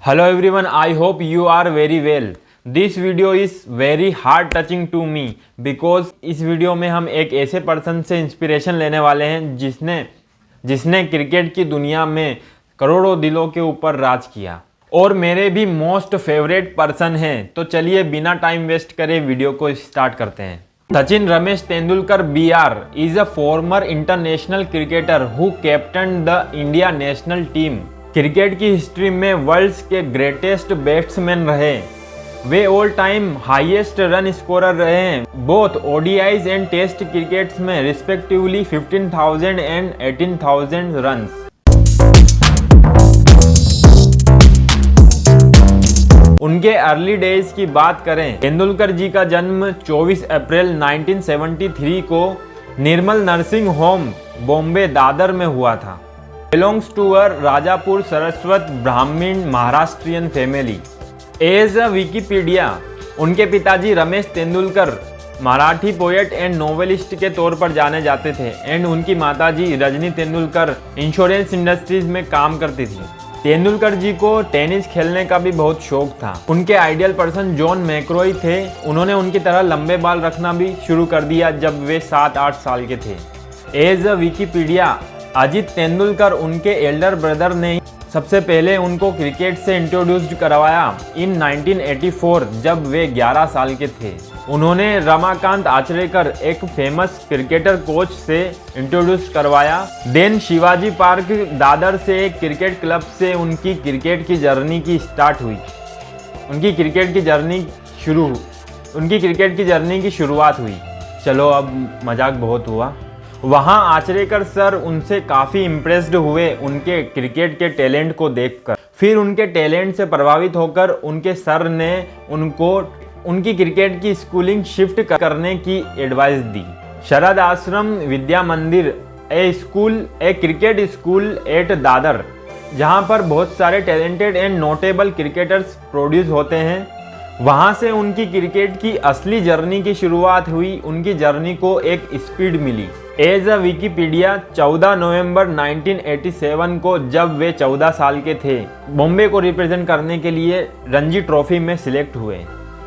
Hello everyone, I hope you are very well. This video is very heart touching to me because इस video में हम एक ऐसे person से inspiration लेने वाले हैं जिसने क्रिकेट की दुनिया में करोड़ों दिलों के ऊपर राज किया और मेरे भी मोस्ट फेवरेट पर्सन हैं। तो चलिए बिना टाइम वेस्ट करे वीडियो को स्टार्ट करते हैं। Sachin Ramesh Tendulkar BR is a former international cricketer who captained the India national team. Cricket की हिस्ट्री में वर्ल्ड्स के ग्रेटेस्ट बैट्समैन रहे। वे all time highest run scorer रहे हैं both ODIs and test crickets में रिस्पेक्टिवली 15,000 एंड 18,000 रन्स। उनके अर्ली डेज की बात करें, तेंदुलकर जी का जन्म 24 अप्रैल 1973 को निर्मल नर्सिंग होम बॉम्बे दादर में हुआ था। Belongs to a Rajapur Saraswat Brahmin Maharashtrian family. As a Wikipedia, उनके पिताजी Ramesh Tendulkar Marathi poet and novelist के तौर पर जाने जाते थे एंड उनकी माताजी रजनी तेंदुलकर इंश्योरेंस इंडस्ट्रीज में काम करती थी। तेंदुलकर जी को टेनिस खेलने का भी बहुत शौक था। उनके आइडियल पर्सन जॉन मैक्रोई थे। उन्होंने उनकी तरह लंबे बाल रखना भी शुरू कर दिया जब वे 7-8 साल के थे। As a Wikipedia, Ajit Tendulkar उनके एल्डर ब्रदर ने सबसे पहले उनको क्रिकेट से इंट्रोड्यूस्ड करवाया इन 1984 जब वे 11 साल के थे। उन्होंने रमाकांत आचरेकर एक फेमस क्रिकेटर कोच से इंट्रोड्यूस करवाया। देन शिवाजी पार्क दादर से एक क्रिकेट क्लब से उनकी क्रिकेट की जर्नी की स्टार्ट हुई। उनकी क्रिकेट की जर्नी की शुरुआत हुई। चलो अब मजाक बहुत हुआ। वहाँ आचरेकर सर उनसे काफ़ी इम्प्रेस्ड हुए उनके क्रिकेट के टैलेंट को देखकर। फिर उनके टैलेंट से प्रभावित होकर उनके सर ने उनको उनकी क्रिकेट की स्कूलिंग शिफ्ट करने की एडवाइस दी। शरद आश्रम विद्या मंदिर ए क्रिकेट स्कूल एट दादर, जहाँ पर बहुत सारे talented and notable cricketers produce होते हैं। वहाँ से उनकी क्रिकेट की असली जर्नी की शुरुआत हुई। उनकी जर्नी को एक स्पीड मिली। एज अ विकिपीडिया, 14 नवंबर 1987 को जब वे 14 साल के थे, बॉम्बे को रिप्रेजेंट करने के लिए रणजी ट्रॉफी में सिलेक्ट हुए।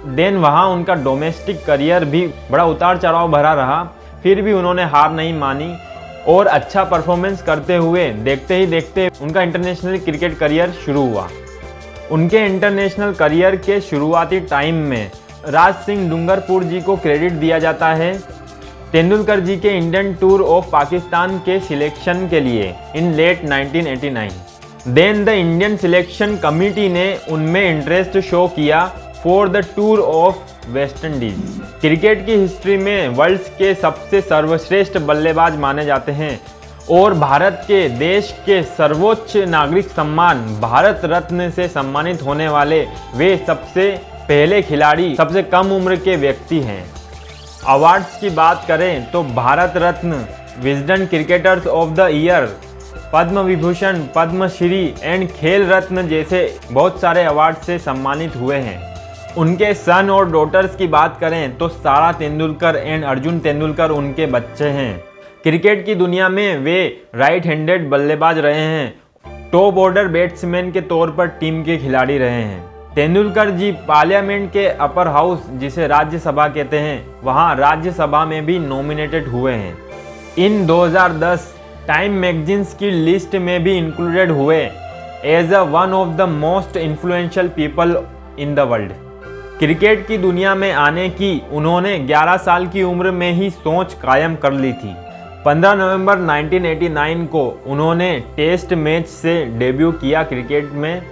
देन वहाँ उनका डोमेस्टिक करियर भी बड़ा उतार चढ़ाव भरा रहा। फिर भी उन्होंने हार नहीं मानी और अच्छा परफॉर्मेंस करते हुए देखते ही देखते उनका इंटरनेशनल क्रिकेट करियर शुरू हुआ। उनके इंटरनेशनल करियर के शुरुआती टाइम में राज सिंह डूंगरपुर जी को क्रेडिट दिया जाता है तेंदुलकर जी के इंडियन टूर ऑफ पाकिस्तान के सिलेक्शन के लिए in late 1989। Then the Indian selection committee ने उनमें इंटरेस्ट शो किया for the tour of West Indies. Cricket की हिस्ट्री में वर्ल्ड के सबसे सर्वश्रेष्ठ बल्लेबाज माने जाते हैं और भारत के देश के सर्वोच्च नागरिक सम्मान भारत रत्न से सम्मानित होने वाले वे सबसे पहले खिलाड़ी, सबसे कम उम्र के व्यक्ति हैं। अवार्ड्स की बात करें तो Bharat Ratna, Wisden cricketers of the year, Padma Vibhushan, Padmashri and Khel Ratna जैसे बहुत सारे अवार्ड से सम्मानित हुए हैं। उनके सन और डॉटर्स की बात करें तो सारा तेंदुलकर एंड अर्जुन तेंदुलकर उनके बच्चे हैं। क्रिकेट की दुनिया में वे राइट हैंडेड बल्लेबाज रहे हैं। टॉप ऑर्डर बैट्समैन के तौर पर टीम के खिलाड़ी रहे हैं। तेंदुलकर जी पार्लियामेंट के अपर हाउस, जिसे राज्यसभा कहते हैं, वहां राज्यसभा में भी नॉमिनेटेड हुए हैं। इन 2010 टाइम मैगजीन्स की लिस्ट में भी इंक्लूडेड हुए as a one of the most influential people in the world. Cricket की दुनिया में आने की उन्होंने 11 साल की उम्र में ही सोच कायम कर ली थी। 15 नवंबर 1989 को उन्होंने टेस्ट मैच से डेब्यू किया क्रिकेट में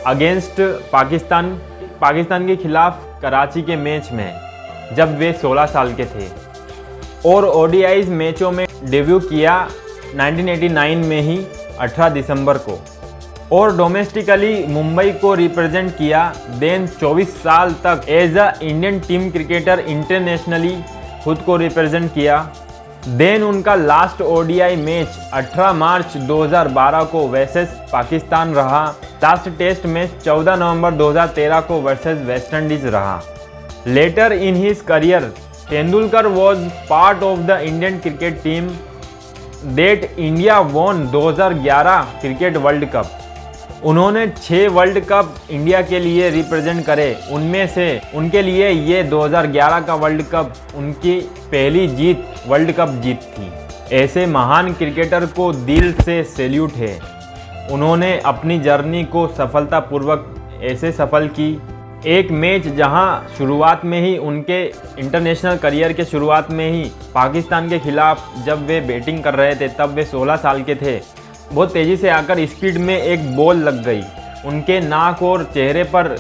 अगेंस्ट पाकिस्तान के खिलाफ कराची के मैच में जब वे 16 साल के थे और ODIs मैचों में डेब्यू किया 1989 में ही 18 दिसंबर को और डोमेस्टिकली मुंबई को रिप्रेजेंट किया। देन 24 साल तक as a Indian team cricketer internationally खुद को रिप्रेजेंट किया। देन उनका लास्ट ODI मैच 18 मार्च 2012 को वर्सेस पाकिस्तान रहा। लास्ट टेस्ट मैच 14 नवंबर 2013 को वर्सेस वेस्ट इंडीज रहा। Later in his career, Tendulkar was part of the Indian cricket team that India won 2011 cricket world cup. उन्होंने 6 वर्ल्ड कप इंडिया के लिए represent करे, उनमें से उनके लिए ये 2011 का वर्ल्ड कप उनकी पहली जीत वर्ल्ड कप जीत थी। ऐसे महान क्रिकेटर को दिल से सैल्यूट है। उन्होंने अपनी जर्नी को सफलतापूर्वक ऐसे सफल की। एक मैच जहां शुरुआत में ही उनके इंटरनेशनल करियर के शुरुआत में ही पाकिस्तान के खिलाफ जब वे बैटिंग कर रहे थे, तब वे 16 साल के थे। बहुत तेज़ी से आकर स्पीड में एक बॉल लग गई, उनके नाक और चेहरे पर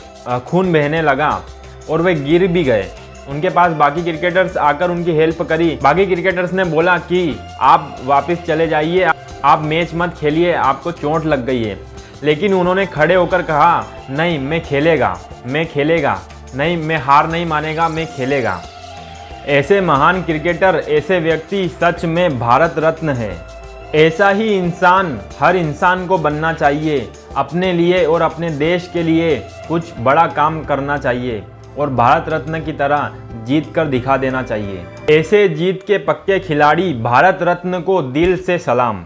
खून बहने लगा और वे गिर भी गए। उनके पास बाकी क्रिकेटर्स आकर उनकी हेल्प करी। बाकी क्रिकेटर्स ने बोला कि आप वापस चले जाइए, आप मैच मत खेलिए, आपको चोट लग गई है। लेकिन उन्होंने खड़े होकर कहा, नहीं मैं खेलेगा, नहीं मैं हार नहीं मानेगा, मैं खेलेगा। ऐसे महान क्रिकेटर, ऐसे व्यक्ति सच में भारत रत्न है। ऐसा ही इंसान हर इंसान को बनना चाहिए। अपने लिए और अपने देश के लिए कुछ बड़ा काम करना चाहिए और भारत रत्न की तरह जीत कर दिखा देना चाहिए। ऐसे जीत के पक्के खिलाड़ी भारत रत्न को दिल से सलाम।